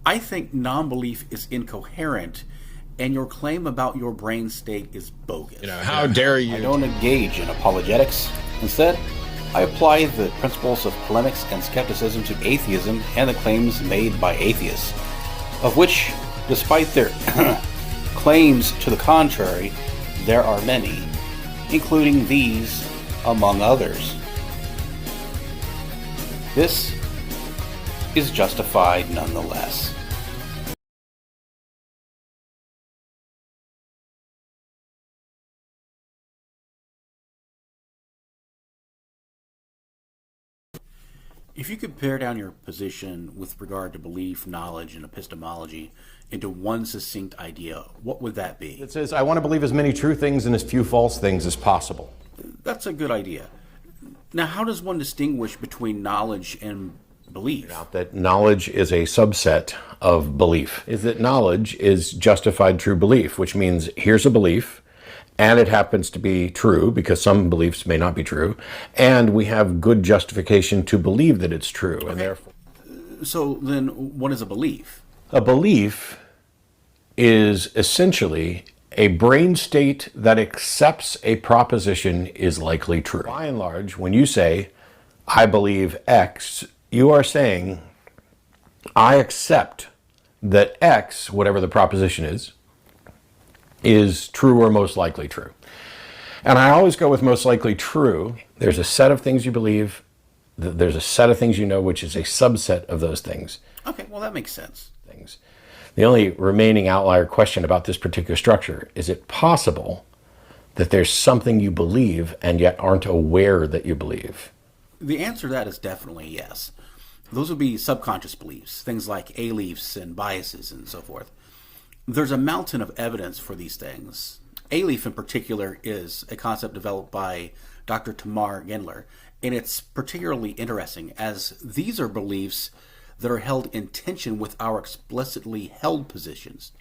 I think non-belief is incoherent, and your claim about your brain state is bogus. How dare you? I don't engage in apologetics. Instead, I apply the principles of polemics and skepticism to atheism and the claims made by atheists, of which, despite their claims to the contrary, there are many, including these, among others. This is Justified Nonetheless. If you could pare down your position with regard to belief, knowledge, and epistemology into one succinct idea, what would that be? It says, I want to believe as many true things and as few false things as possible. That's a good idea. Now, how does one distinguish between knowledge and belief? That knowledge is a subset of belief. Is that knowledge is justified true belief, which means here's a belief, and it happens to be true because some beliefs may not be true, and we have good justification to believe that it's true. Okay. And therefore, so then what is a belief? a belief is essentially a brain state that accepts a proposition is likely true. By and large, when you say, I believe X, you are saying, I accept that X, whatever the proposition is true or most likely true. And I always go with most likely true. There's a set of things you believe, there's a set of things you know, which is a subset of those things. Okay, well, that makes sense. The only remaining outlier question about this particular structure, is it possible that there's something you believe and yet aren't aware that you believe? The answer to that is definitely yes. Those would be subconscious beliefs, things like beliefs and biases and so forth. There's a mountain of evidence for these things. A-leaf in particular is a concept developed by Dr. Tamar Gendler, and it's particularly interesting as these are beliefs that are held in tension with our explicitly held positions.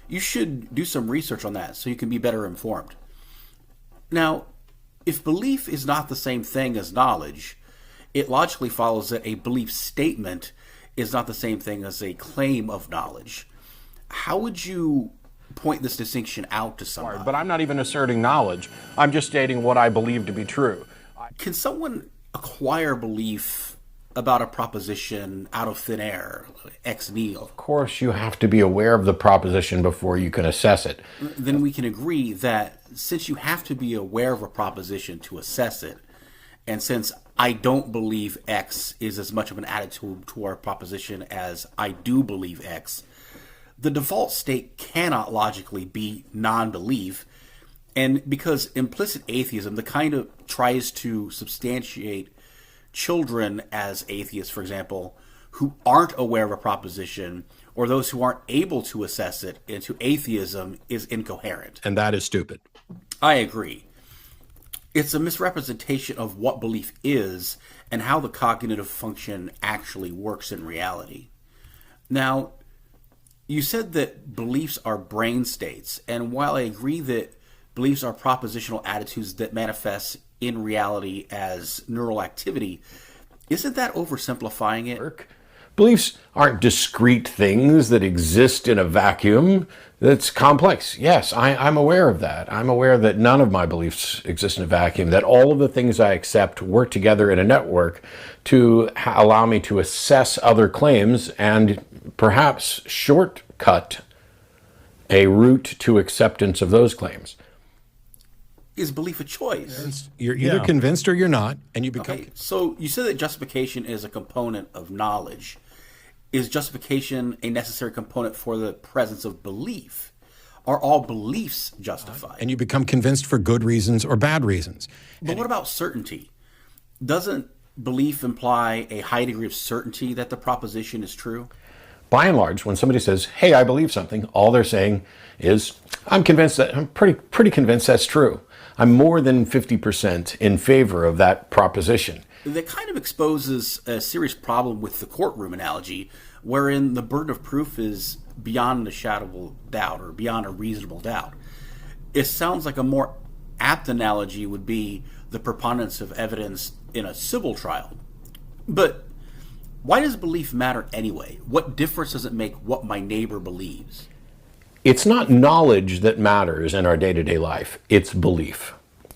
You should do some research on that so you can be better informed. Now, if belief is not the same thing as knowledge, it logically follows that a belief statement is not the same thing as a claim of knowledge. How would you point this distinction out to someone? But I'm not even asserting knowledge. I'm just stating what I believe to be true. Can someone acquire belief about a proposition out of thin air, ex nihilo? Of course, you have to be aware of the proposition before you can assess it. Then we can agree that since you have to be aware of a proposition to assess it, and since I don't believe X is as much of an attitude to our proposition as I do believe X, the default state cannot logically be non-belief. And because implicit atheism, the kind of tries to substantiate children as atheists, for example, who aren't aware of a proposition, or those who aren't able to assess it into atheism, is incoherent. And that is stupid. I agree. It's a misrepresentation of what belief is and how the cognitive function actually works in reality. Now, you said that beliefs are brain states, and while I agree that beliefs are propositional attitudes that manifest in reality as neural activity, isn't that oversimplifying it? Beliefs aren't discrete things that exist in a vacuum. That's complex. Yes, I'm aware of that. I'm aware that none of my beliefs exist in a vacuum, that all of the things I accept work together in a network to allow me to assess other claims and perhaps shortcut a route to acceptance of those claims. Is belief a choice? You're either convinced or you're not, and you become... Okay, so you said that justification is a component of knowledge. Is justification a necessary component for the presence of belief? Are all beliefs justified? And you become convinced for good reasons or bad reasons. But what about certainty? Doesn't belief imply a high degree of certainty that the proposition is true? By and large, when somebody says, hey, I believe something, all they're saying is, I'm pretty convinced that's true. I'm more than 50% in favor of that proposition. That kind of exposes a serious problem with the courtroom analogy, wherein the burden of proof is beyond a shadow of doubt or beyond a reasonable doubt. It sounds like a more apt analogy would be the preponderance of evidence in a civil trial. But Why does belief matter anyway? What difference does it make what my neighbor believes? It's not knowledge that matters in our day-to-day life, it's belief.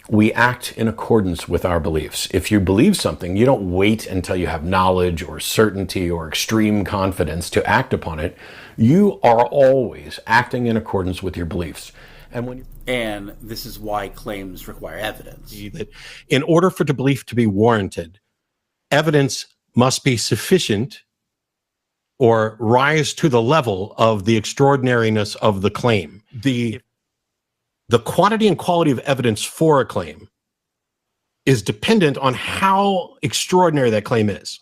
We act in accordance with our beliefs. If you believe something, you don't wait until you have knowledge or certainty or extreme confidence to act upon it. You are always acting in accordance with your beliefs. And this is why claims require evidence. That in order for the belief to be warranted, evidence must be sufficient or rise to the level of the extraordinariness of the claim. The quantity and quality of evidence for a claim is dependent on how extraordinary that claim is.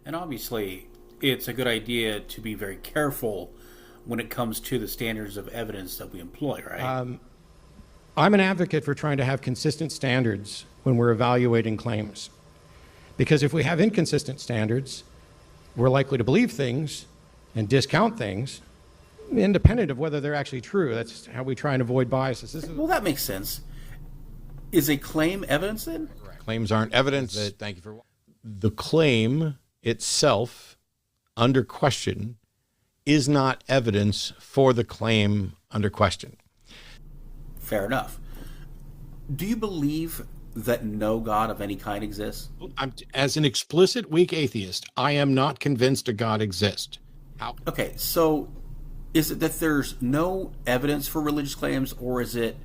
And obviously, it's a good idea to be very careful when it comes to the standards of evidence that we employ, right? I'm an advocate for trying to have consistent standards when we're evaluating claims. Because if we have inconsistent standards, we're likely to believe things and discount things independent of whether they're actually true. That's how we try and avoid biases. Well, that makes sense. Is a claim evidence then? Claims aren't evidence. Thank you for the claim itself under question is not evidence for the claim under question. Fair enough. Do you believe that no God of any kind exists? As an explicit weak atheist, I am not convinced a God exists. Okay, so is it that there's no evidence for religious claims, or is it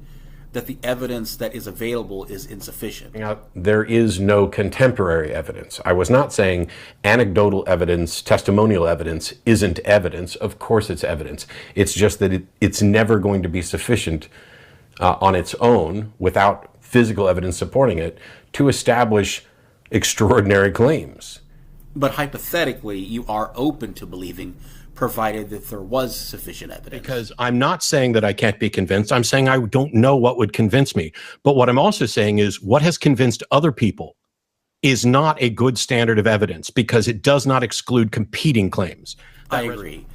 that the evidence that is available is insufficient? There is no contemporary evidence. I was not saying anecdotal evidence, testimonial evidence isn't evidence. Of course it's evidence. It's just that it's never going to be sufficient on its own, without physical evidence supporting it, to establish extraordinary claims. But hypothetically, you are open to believing, provided that there was sufficient evidence. Because I'm not saying that I can't be convinced. I'm saying I don't know what would convince me. But what I'm also saying is what has convinced other people is not a good standard of evidence, because it does not exclude competing claims. I agree.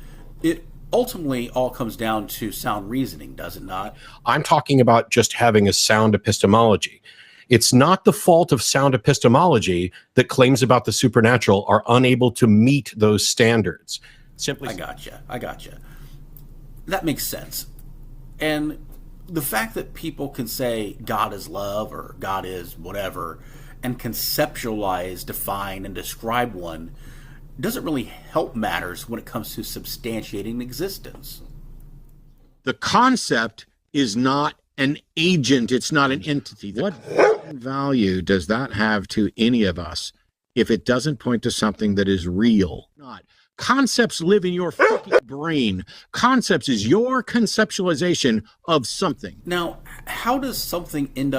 It ultimately all comes down to sound reasoning, does it not? I'm talking about just having a sound epistemology. It's not the fault of sound epistemology that claims about the supernatural are unable to meet those standards. Simply, I gotcha. That makes sense. And the fact that people can say God is love or God is whatever and conceptualize, define, and describe one doesn't really help matters when it comes to substantiating existence. The concept is not an agent. It's not an entity. What value does that have to any of us if it doesn't point to something that is real? Not. Concepts live in your fucking brain. Concepts is your conceptualization of something. Now, how does someone end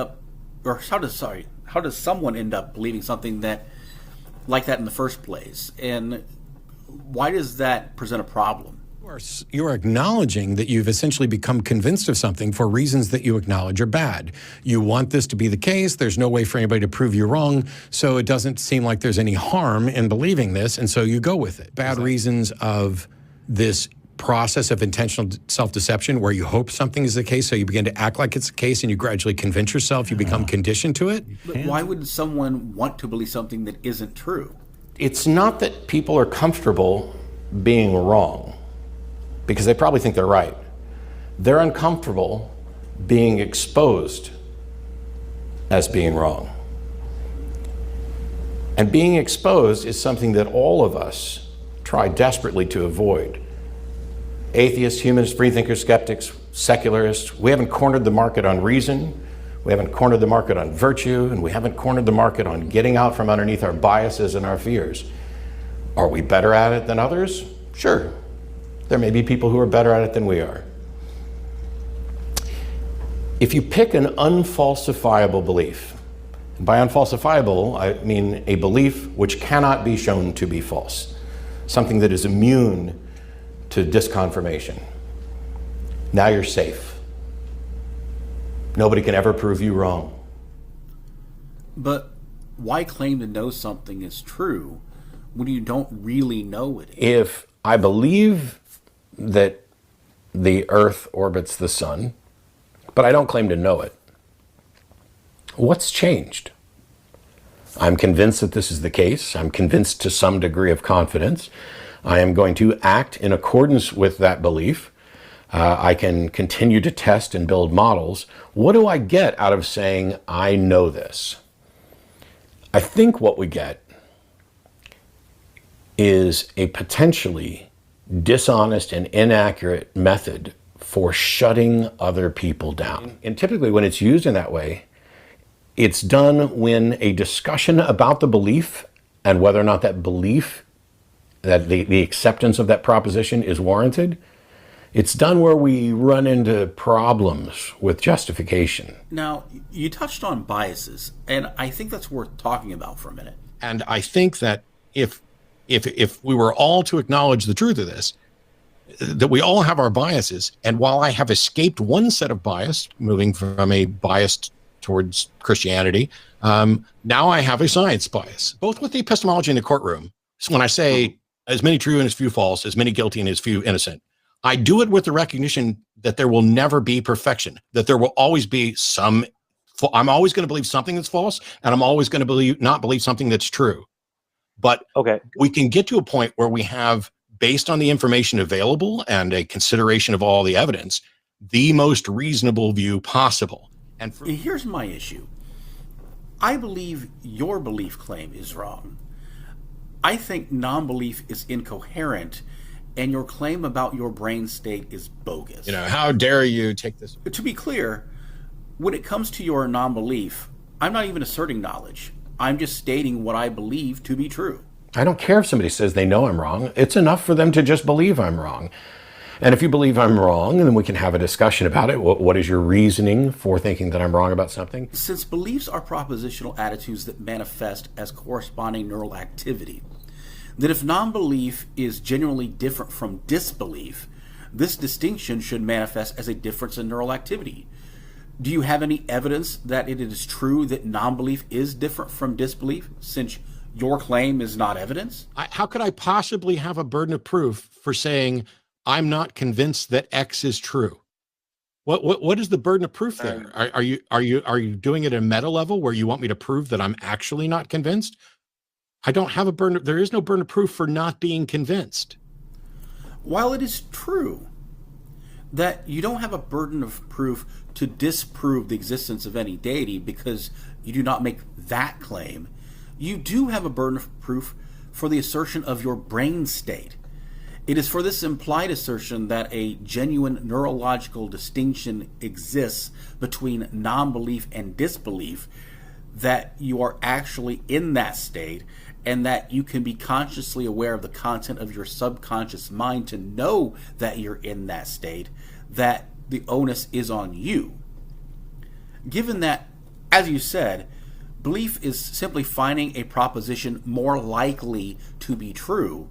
up believing something that like that in the first place? And why does that present a problem? You're acknowledging that you've essentially become convinced of something for reasons that you acknowledge are bad. You want this to be the case. There's no way for anybody to prove you wrong, so it doesn't seem like there's any harm in believing this, and so you go with it. Bad reasons of this process of intentional self-deception where you hope something is the case, so you begin to act like it's the case, and you gradually convince yourself, you become conditioned to it. But why would someone want to believe something that isn't true? It's not that people are comfortable being wrong, because they probably think they're right. They're uncomfortable being exposed as being wrong. And being exposed is something that all of us try desperately to avoid. Atheists, humanists, freethinkers, skeptics, secularists, we haven't cornered the market on reason, we haven't cornered the market on virtue, and we haven't cornered the market on getting out from underneath our biases and our fears. Are we better at it than others? Sure. There may be people who are better at it than we are. If you pick an unfalsifiable belief, and by unfalsifiable, I mean a belief which cannot be shown to be false, something that is immune to disconfirmation, now you're safe. Nobody can ever prove you wrong. But why claim to know something is true when you don't really know it? If I believe that the Earth orbits the sun, but I don't claim to know it, what's changed? I'm convinced that this is the case. I'm convinced to some degree of confidence. I am going to act in accordance with that belief. I can continue to test and build models. What do I get out of saying, I know this? I think what we get is a potentially dishonest and inaccurate method for shutting other people down. And typically when it's used in that way, it's done when a discussion about the belief and whether or not that belief, that the acceptance of that proposition is warranted, it's done where we run into problems with justification. Now, you touched on biases, and I think that's worth talking about for a minute. And I think that if we were all to acknowledge the truth of this, that we all have our biases, and while I have escaped one set of bias, moving from a bias towards Christianity, now I have a science bias, both with the epistemology in the courtroom. So when I say as many true and as few false, as many guilty and as few innocent, I do it with the recognition that there will never be perfection, that there will always be some, I'm always going to believe something that's false, and I'm always going to not believe something that's true. But we can get to a point where we have, based on the information available and a consideration of all the evidence, the most reasonable view possible. And here's my issue. I believe your belief claim is wrong. I think non-belief is incoherent, and your claim about your brain state is bogus. How dare you take this? To be clear, when it comes to your non-belief, I'm not even asserting knowledge. I'm just stating what I believe to be true. I don't care if somebody says they know I'm wrong. It's enough for them to just believe I'm wrong. And if you believe I'm wrong, then we can have a discussion about it. What is your reasoning for thinking that I'm wrong about something? Since beliefs are propositional attitudes that manifest as corresponding neural activity, that if non-belief is genuinely different from disbelief, this distinction should manifest as a difference in neural activity. Do you have any evidence that it is true that non-belief is different from disbelief, since your claim is not evidence? How could I possibly have a burden of proof for saying I'm not convinced that X is true? What is the burden of proof there? Are you doing it at a meta level where you want me to prove that I'm actually not convinced? I don't have a burden. There is no burden of proof for not being convinced. While it is true that you don't have a burden of proof to disprove the existence of any deity because you do not make that claim, you do have a burden of proof for the assertion of your brain state. It is for this implied assertion that a genuine neurological distinction exists between non-belief and disbelief, that you are actually in that state, and that you can be consciously aware of the content of your subconscious mind to know that you're in that state, that the onus is on you. Given that, as you said, belief is simply finding a proposition more likely to be true,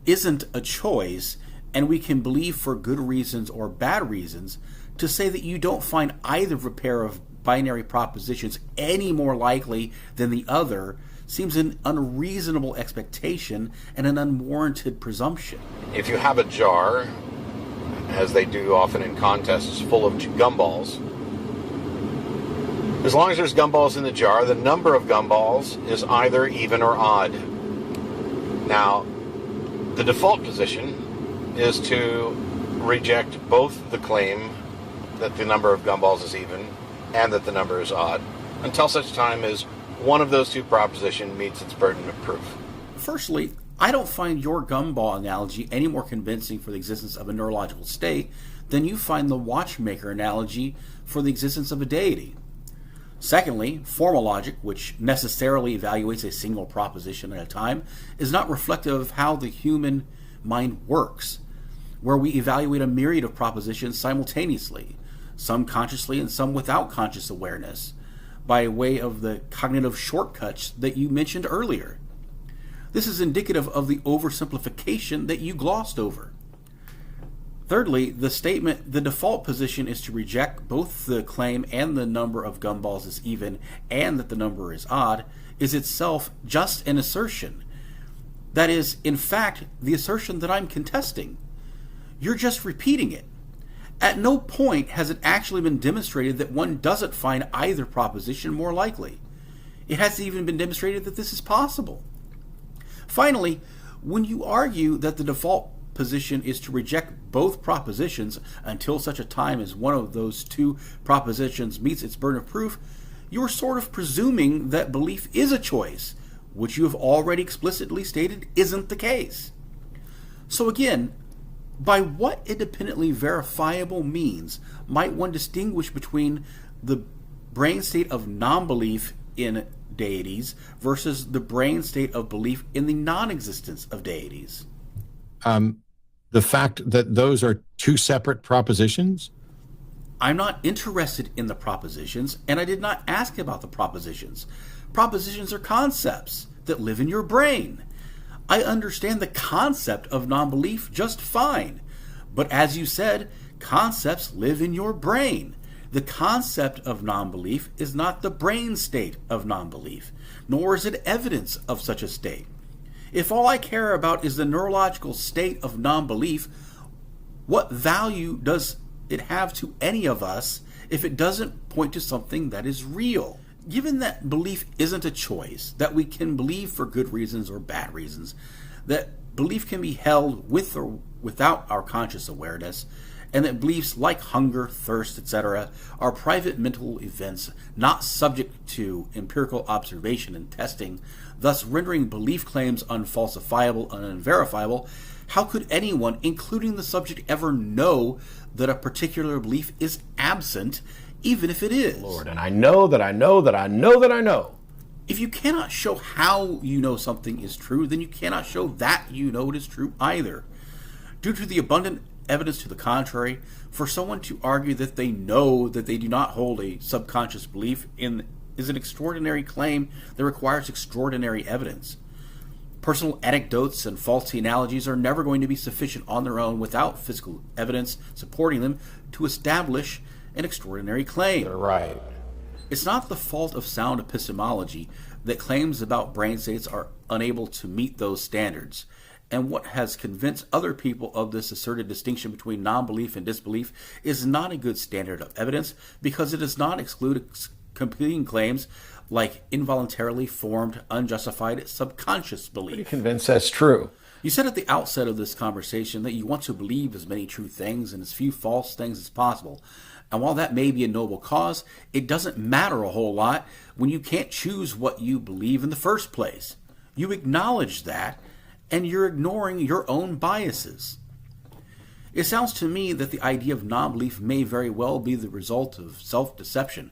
isn't a choice, and we can believe for good reasons or bad reasons, to say that you don't find either of a pair of binary propositions any more likely than the other seems an unreasonable expectation and an unwarranted presumption. If you have a jar, as they do often in contests, full of gumballs, as long as there's gumballs in the jar, the number of gumballs is either even or odd. Now, the default position is to reject both the claim that the number of gumballs is even and that the number is odd, until such time as one of those two propositions meets its burden of proof. Firstly, I don't find your gumball analogy any more convincing for the existence of a neurological state than you find the watchmaker analogy for the existence of a deity. Secondly, formal logic, which necessarily evaluates a single proposition at a time, is not reflective of how the human mind works, where we evaluate a myriad of propositions simultaneously, some consciously and some without conscious awareness, by way of the cognitive shortcuts that you mentioned earlier. This is indicative of the oversimplification that you glossed over. Thirdly, the statement, the default position is to reject both the claim and the number of gumballs is even and that the number is odd, is itself just an assertion. That is, in fact, the assertion that I'm contesting. You're just repeating it. At no point has it actually been demonstrated that one doesn't find either proposition more likely. It hasn't even been demonstrated that this is possible. Finally, when you argue that the default position is to reject both propositions until such a time as one of those two propositions meets its burden of proof, you are sort of presuming that belief is a choice, which you have already explicitly stated isn't the case. So again, by what independently verifiable means might one distinguish between the brain state of non-belief in deities versus the brain state of belief in the non-existence of deities? The fact that those are two separate propositions? I'm not interested in the propositions, and I did not ask about the propositions. Propositions are concepts that live in your brain. I understand the concept of non-belief just fine, but as you said, concepts live in your brain. The concept of non-belief is not the brain state of non-belief, nor is it evidence of such a state. If all I care about is the neurological state of non-belief, what value does it have to any of us if it doesn't point to something that is real? Given that belief isn't a choice, that we can believe for good reasons or bad reasons, that belief can be held with or without our conscious awareness, and that beliefs like hunger, thirst, etc. are private mental events not subject to empirical observation and testing, thus rendering belief claims unfalsifiable and unverifiable, how could anyone, including the subject, ever know that a particular belief is absent, even if it is? Lord, and I know that I know that I know that I know. If you cannot show how you know something is true, then you cannot show that you know it is true either. Due to the abundant evidence to the contrary, for someone to argue that they know that they do not hold a subconscious belief in is an extraordinary claim that requires extraordinary evidence. Personal anecdotes and faulty analogies are never going to be sufficient on their own without physical evidence supporting them to establish an extraordinary claim. You're right. It's not the fault of sound epistemology that claims about brain states are unable to meet those standards. And what has convinced other people of this asserted distinction between non-belief and disbelief is not a good standard of evidence because it does not exclude competing claims like involuntarily formed, unjustified, subconscious belief. Pretty convinced that's true. You said at the outset of this conversation that you want to believe as many true things and as few false things as possible. And while that may be a noble cause, it doesn't matter a whole lot when you can't choose what you believe in the first place. You acknowledge that, and you're ignoring your own biases. It sounds to me that the idea of non-belief may very well be the result of self-deception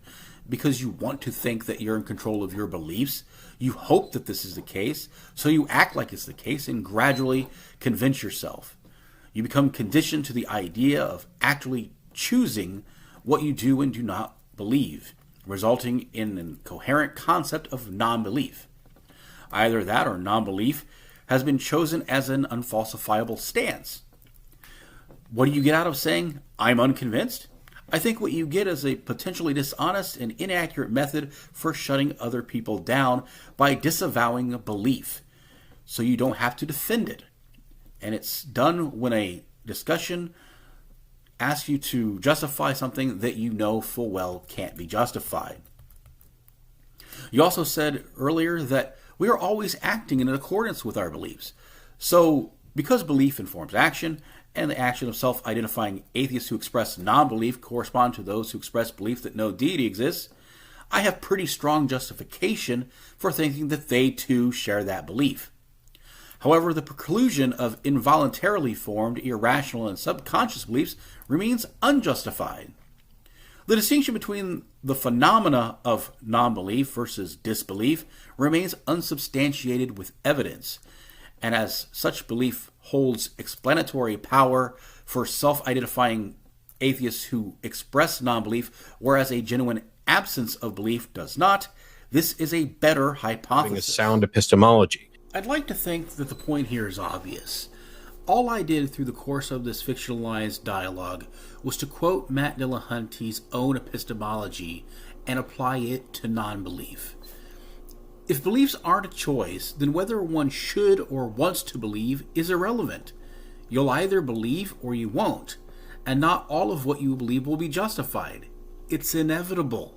because you want to think that you're in control of your beliefs. You hope that this is the case, so you act like it's the case and gradually convince yourself. You become conditioned to the idea of actually choosing what you do and do not believe, resulting in an coherent concept of non-belief. Either that or non-belief has been chosen as an unfalsifiable stance. What do you get out of saying, I'm unconvinced? I think what you get is a potentially dishonest and inaccurate method for shutting other people down by disavowing a belief, so you don't have to defend it. And it's done when a discussion asks you to justify something that you know full well can't be justified. You also said earlier that we are always acting in accordance with our beliefs. So, because belief informs action, and the action of self-identifying atheists who express non-belief correspond to those who express belief that no deity exists, I have pretty strong justification for thinking that they too share that belief. However, the preclusion of involuntarily formed, irrational, and subconscious beliefs remains unjustified. The distinction between the phenomena of non-belief versus disbelief remains unsubstantiated with evidence, and as such belief holds explanatory power for self-identifying atheists who express non-belief, whereas a genuine absence of belief does not, this is a better hypothesis. A sound epistemology. I'd like to think that the point here is obvious. All I did through the course of this fictionalized dialogue was to quote Matt Dillahunty's own epistemology and apply it to non-belief. If beliefs aren't a choice, then whether one should or wants to believe is irrelevant. You'll either believe or you won't, and not all of what you believe will be justified. It's inevitable.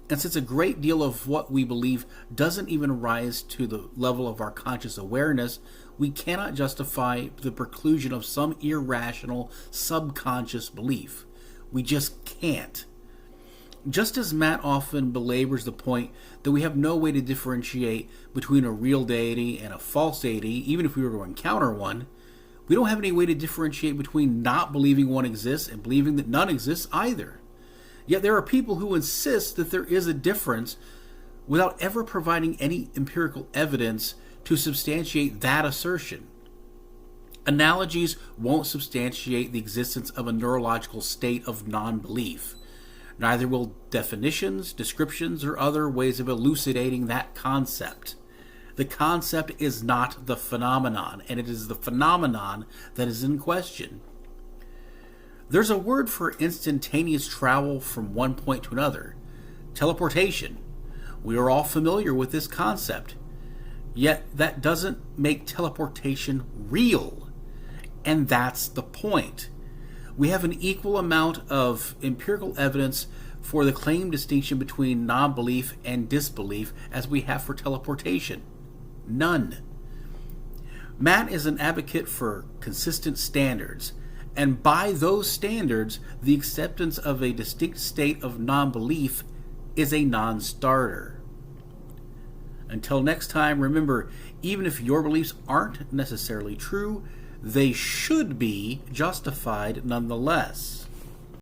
And since a great deal of what we believe doesn't even rise to the level of our conscious awareness, we cannot justify the preclusion of some irrational subconscious belief. We just can't. Just as Matt often belabors the point that we have no way to differentiate between a real deity and a false deity, even if we were to encounter one, we don't have any way to differentiate between not believing one exists and believing that none exists either. Yet there are people who insist that there is a difference without ever providing any empirical evidence to substantiate that assertion. Analogies won't substantiate the existence of a neurological state of non-belief. Neither will definitions, descriptions, or other ways of elucidating that concept. The concept is not the phenomenon, and it is the phenomenon that is in question. There's a word for instantaneous travel from one point to another: teleportation. We are all familiar with this concept. Yet that doesn't make teleportation real. And that's the point. We have an equal amount of empirical evidence for the claimed distinction between non-belief and disbelief as we have for teleportation. None. Matt is an advocate for consistent standards, and by those standards, the acceptance of a distinct state of non-belief is a non-starter. Until next time, remember, even if your beliefs aren't necessarily true, they should be justified nonetheless.